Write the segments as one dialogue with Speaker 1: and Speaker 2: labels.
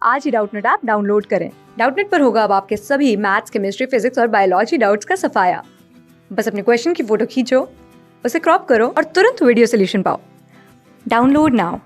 Speaker 1: आज ही Doubtnut app download करें। Doubtnut पर होगा अब आपके सभी मैथ्स, केमिस्ट्री, फिजिक्स और बायोलॉजी डाउट्स का सफाया। बस अपने क्वेश्चन की फोटो खींचो, उसे क्रॉप करो और तुरंत वीडियो सोल्यूशन पाओ। Download now.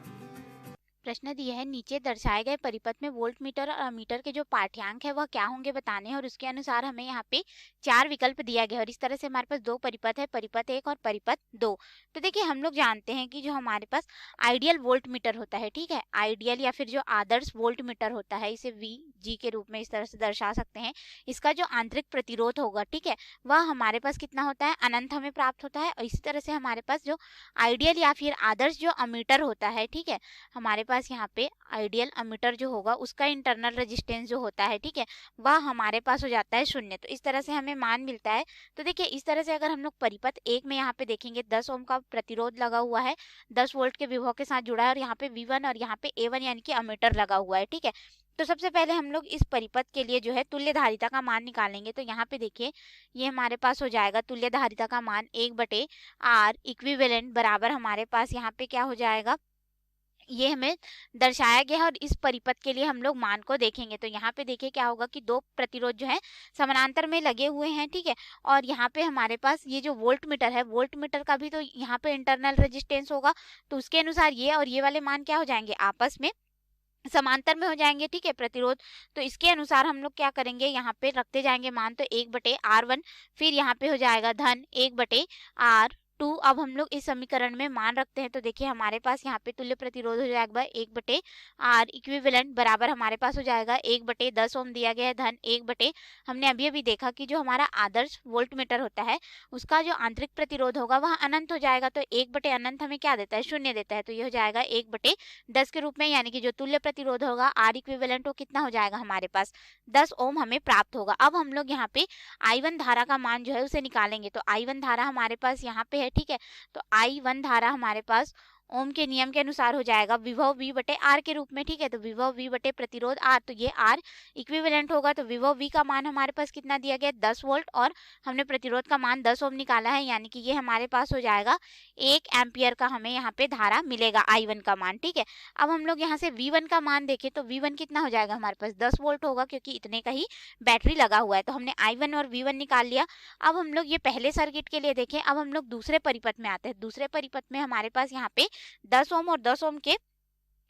Speaker 2: प्रश्न दिया है, नीचे दर्शाए गए परिपथ में वोल्ट मीटर और अमीटर के जो पाठ्यांक है वह क्या होंगे बताने हैं, और उसके अनुसार हमें यहाँ पे 4 विकल्प दिया गया और इस तरह से हमारे पास 2 परिपथ है, परिपथ 1 और परिपथ 2। तो देखिए हम लोग जानते हैं कि जो हमारे पास आइडियल वोल्ट मीटर होता है, ठीक है, आइडियल या फिर जो आदर्श वोल्ट मीटर होता है, इसे VG के रूप में इस तरह से दर्शा सकते हैं। इसका जो आंतरिक प्रतिरोध होगा, ठीक है, वह हमारे पास कितना होता है, अनंत हमें प्राप्त होता है। और इसी तरह से हमारे पास जो आइडियल या फिर आदर्श जो अमीटर होता है, ठीक है, हमारे पास यहाँ पे आइडियल अमीटर जो होगा उसका इंटरनल रेजिस्टेंस जो होता है, ठीक है, वह हमारे पास हो जाता है 0। तो इस तरह से हमें मान मिलता है। तो देखिए इस तरह से अगर हम लोग परिपथ 1 में यहाँ पे देखेंगे 10 ओम का प्रतिरोध लगा हुआ है, 10 वोल्ट के विभव के साथ जुड़ा है, और यहाँ पे V1 और यहाँ पे A1 यानी कि अमीटर लगा हुआ है, ठीक है। तो सबसे पहले हम लोग इस परिपथ के लिए जो है तुल्य धारिता का मान निकालेंगे। तो यहाँ पे देखिए ये हमारे पास हो जाएगा तुल्य धारिता का मान 1/R इक्विवेलेंट बराबर हमारे पास यहाँ पे क्या हो जाएगा, ये हमें दर्शाया गया है। और इस परिपथ के लिए हम लोग मान को देखेंगे तो यहाँ पे देखिए क्या होगा कि 2 प्रतिरोध जो है समानांतर में लगे हुए हैं, ठीक है। और यहाँ पे हमारे पास ये जो वोल्ट मीटर है, वोल्ट मीटर का भी तो यहाँ पे इंटरनल रेजिस्टेंस होगा, तो उसके अनुसार ये और ये वाले मान क्या हो जाएंगे, आपस में समांतर में हो जाएंगे, ठीक है, प्रतिरोध। तो इसके अनुसार हम लोग क्या करेंगे, यहाँ पे रखते जाएंगे मान, तो 1/R1, फिर यहाँ पे हो जाएगा धन 1/R2। अब हम लोग इस समीकरण में मान रखते हैं तो देखिए हमारे पास यहाँ पे तुल्य प्रतिरोध हो जाएगा 1/R इक्विवेलेंट बराबर हमारे पास हो जाएगा 1/10 ओम दिया गया है, धन 1 हमने अभी अभी देखा कि जो हमारा आदर्श वोल्ट मीटर होता है उसका जो आंतरिक प्रतिरोध होगा वह अनंत हो जाएगा। तो 1/अनंत हमें क्या देता है, 0 देता है। तो ये हो जाएगा 1/10 के रूप में, यानी कि जो तुल्य प्रतिरोध होगा R इक्विवेलेंट वो कितना हो जाएगा, हमारे पास 10 ओम हमें प्राप्त होगा। अब हम लोग यहाँ पे I1 धारा का मान जो है उसे निकालेंगे। तो I1 धारा हमारे पास यहाँ पे है, ठीक है। तो I1 धारा हमारे पास ओम के नियम के अनुसार हो जाएगा विभव V/R के रूप में, ठीक है। तो विभव V बटे प्रतिरोध R, तो ये R इक्विवेलेंट होगा। तो विभव V का मान हमारे पास कितना दिया गया, 10 वोल्ट, और हमने प्रतिरोध का मान 10 ओम निकाला है, यानी कि ये हमारे पास हो जाएगा 1 एम्पियर का हमें यहाँ पे धारा मिलेगा I1 का मान, ठीक है। अब हम लोग यहाँ से V1 का मान देखें तो V1 कितना हो जाएगा, हमारे पास 10 वोल्ट होगा, क्योंकि इतने का ही बैटरी लगा हुआ है। तो हमने I1 और V1 निकाल लिया। अब हम लोग ये पहले सर्किट के लिए देखें। अब हम लोग दूसरे परिपथ में आते हैं। दूसरे परिपथ में हमारे पास यहाँ पे 10 ओम और 10 ओम के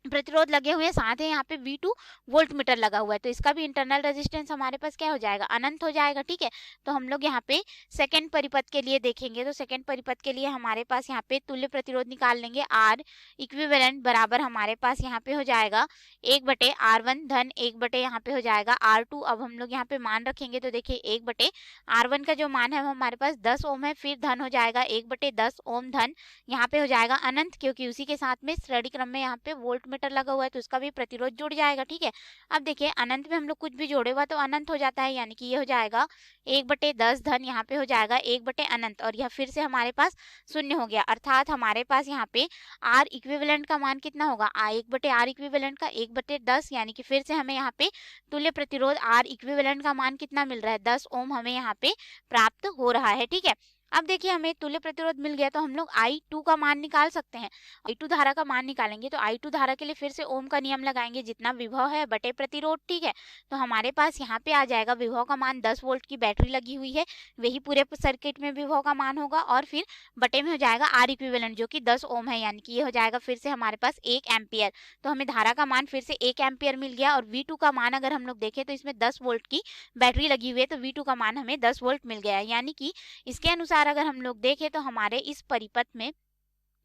Speaker 2: प्रतिरोध लगे हुए हैं, साथ ही यहाँ पे V2 वोल्ट मीटर लगा हुआ है। तो इसका भी इंटरनल रेजिस्टेंस हमारे पास क्या हो जाएगा, अनंत हो जाएगा, ठीक है। तो हम लोग यहाँ पे सेकंड परिपथ के लिए देखेंगे। तो सेकंड परिपथ के लिए हमारे पास यहाँ पे तुल्य प्रतिरोध निकाल लेंगे। R इक्विवेलेंट बराबर हमारे पास यहाँ पे हो जाएगा 1/R1 धन 1 यहाँ पे हो जाएगा R2। अब हम लोग यहाँ पे मान रखेंगे तो देखिए 1/R1 का जो मान है वो हमारे पास 10 ओम है, फिर धन हो जाएगा 1/10 ओम धन यहाँ पे हो जाएगा अनंत, क्योंकि उसी के साथ में श्रेणी क्रम में यहाँ पे वोल्ट मीटर लगा हुआ है तो उसका भी प्रतिरोध जुड़ जाएगा, ठीक है। अब देखिए अनंत में हम लोग कुछ भी जोड़े हुआ तो अनंत हो जाता है, यानी कि ये हो जाएगा 1/10 धन यहाँ पे हो जाएगा 1/अनंत, और यह फिर से हमारे पास 0 हो गया। अर्थात हमारे पास यहाँ पे R इक्विवेलेंट का मान कितना होगा, 1/R इक्विवेलेंट का 1/10, यानी कि फिर से हमें यहाँ पे तुल्य प्रतिरोध R इक्विवेलेंट का मान कितना मिल रहा है, 10 ओम हमें यहाँ पे प्राप्त हो रहा है, ठीक है। अब देखिए हमें तुल्य प्रतिरोध मिल गया तो हम लोग I2 का मान निकाल सकते हैं। I2 धारा का मान निकालेंगे तो I2 धारा के लिए फिर से ओम का नियम लगाएंगे, जितना विभव है बटे प्रतिरोध, ठीक है। तो हमारे पास यहाँ पे आ जाएगा विभव का मान 10 वोल्ट की बैटरी लगी हुई है, वही पूरे सर्किट में विभव का मान होगा, और फिर बटे में हो जाएगा R इक्विवेलेंट जो कि 10 ओम है, यानी कि ये हो जाएगा फिर से हमारे पास 1 एम्पियर। तो हमें धारा का मान फिर से 1 एम्पियर मिल गया। और V2 का मान अगर हम लोग देखें तो इसमें 10 वोल्ट की बैटरी लगी हुई है, तो V2 का मान हमें 10 वोल्ट मिल गया है। यानी कि इसके अनुसार अगर हम लोग देखें तो हमारे इस परिपथ में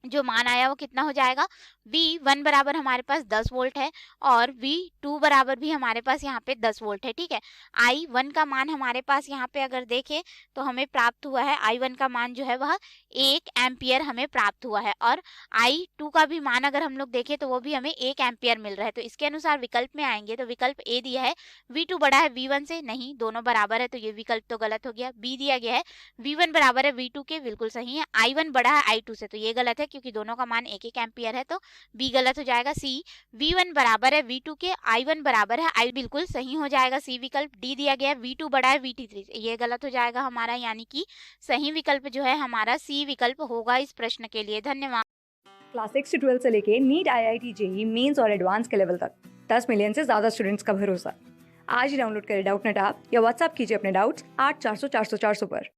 Speaker 2: जो मान आया वो कितना हो जाएगा, V1 बराबर हमारे पास 10 वोल्ट है, और V2 बराबर भी हमारे पास यहाँ पे 10 वोल्ट है, ठीक है। I1 का मान हमारे पास यहाँ पे अगर देखें तो हमें प्राप्त हुआ है, I1 का मान जो है वह 1 एम्पियर हमें प्राप्त हुआ है, और I2 का भी मान अगर हम लोग देखें तो वो भी हमें 1 एम्पियर मिल रहा है। तो इसके अनुसार विकल्प में आएंगे तो विकल्प A दिया है V2 बड़ा है V1 से, नहीं, दोनों बराबर है, तो ये विकल्प तो गलत हो गया। B दिया गया है V1 बराबर है V2 के, बिल्कुल सही है। I1 बड़ा है I2 से, तो ये गलत है क्योंकि दोनों का मान 1-1 एम्पियर है, तो बी गलत हो जाएगा। सी V1 बराबर है V2 के, I1 बराबर है I, बिल्कुल सही हो जाएगा सी विकल्प। डी दिया गया है V2 बड़ा है VT3, ये गलत हो जाएगा हमारा, यानी कि सही विकल्प जो है हमारा सी विकल्प होगा इस प्रश्न के लिए। धन्यवाद।
Speaker 1: क्लास 6 से 12 से लेके नीट, IIT, जेई मेंस और एडवांस के लेवल तक 10 मिलियन से ज्यादा स्टूडेंट्स का भरोसा। आज ही डाउनलोड करें डाउटनेट ऐप या व्हाट्सएप कीजिए अपने डाउट्स 8400 400 400 पर।